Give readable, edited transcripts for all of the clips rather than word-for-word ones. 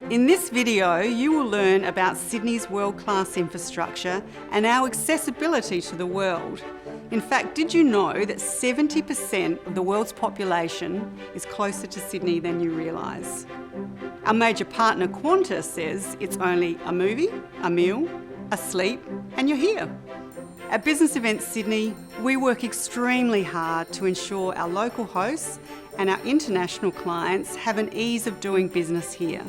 In this video, you will learn about Sydney's world-class infrastructure and our accessibility to the world. In fact, did you know that 70% of the world's population is closer to Sydney than you realise? Our major partner Qantas says it's only a movie, a meal, a sleep, and you're here. At Business Events Sydney, we work extremely hard to ensure our local hosts and our international clients have an ease of doing business here.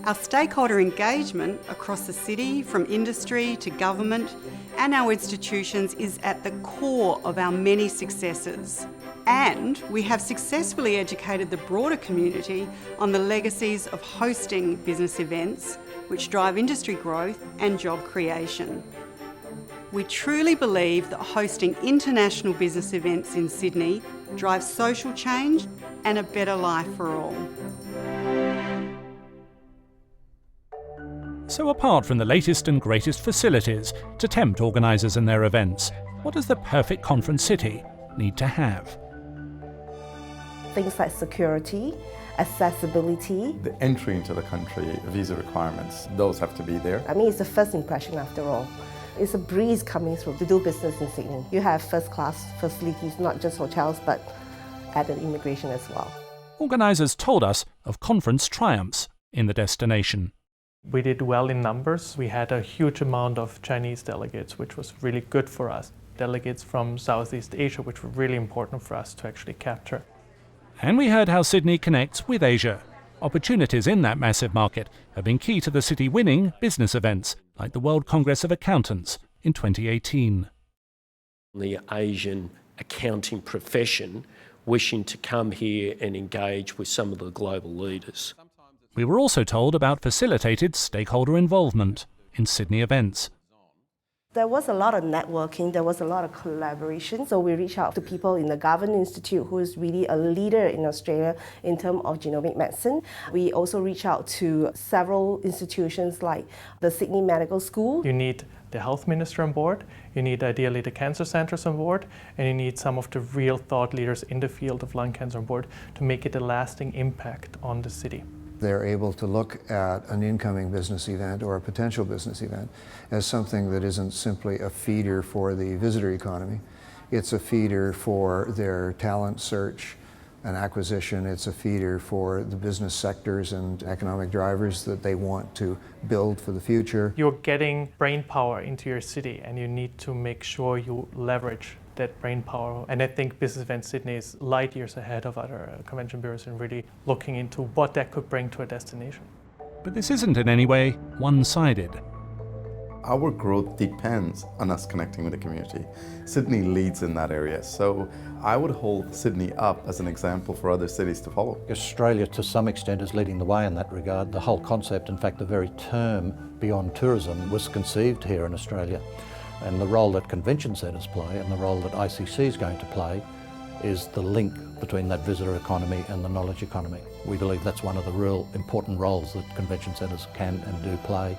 Our stakeholder engagement across the city, from industry to government and our institutions, is at the core of our many successes. And we have successfully educated the broader community on the legacies of hosting business events, which drive industry growth and job creation. We truly believe that hosting international business events in Sydney drives social change and a better life for all. So apart from the latest and greatest facilities to tempt organisers and their events, what does the perfect conference city need to have? Things like security, accessibility. The entry into the country, visa requirements, those have to be there. I mean, it's the first impression after all. It's a breeze coming through to do business in Sydney. You have first-class facilities, not just hotels, but added immigration as well. Organisers told us of conference triumphs in the destination. We did well in numbers. We had a huge amount of Chinese delegates, which was really good for us. Delegates from Southeast Asia, which were really important for us to actually capture. And we heard how Sydney connects with Asia. Opportunities in that massive market have been key to the city winning business events like the World Congress of Accountants in 2018. The Asian accounting profession wishing to come here and engage with some of the global leaders. We were also told about facilitated stakeholder involvement in Sydney events. There was a lot of networking, there was a lot of collaboration, so we reached out to people in the Garvan Institute, who is really a leader in Australia in terms of genomic medicine. We also reached out to several institutions like the Sydney Medical School. You need the health minister on board, you need ideally the cancer centres on board, and you need some of the real thought leaders in the field of lung cancer on board to make it a lasting impact on the city. They're able to look at an incoming business event or a potential business event as something that isn't simply a feeder for the visitor economy. It's a feeder for their talent search and acquisition. It's a feeder for the business sectors and economic drivers that they want to build for the future. You're getting brain power into your city, and you need to make sure you leverage that brain power. And I think Business Events Sydney is light years ahead of other convention bureaus in really looking into what that could bring to a destination. But this isn't in any way one-sided. Our growth depends on us connecting with the community. Sydney leads in that area, so I would hold Sydney up as an example for other cities to follow. Australia to some extent is leading the way in that regard. The whole concept, in fact the very term beyond tourism, was conceived here in Australia. And the role that convention centres play and the role that ICC is going to play is the link between that visitor economy and the knowledge economy. We believe that's one of the real important roles that convention centres can and do play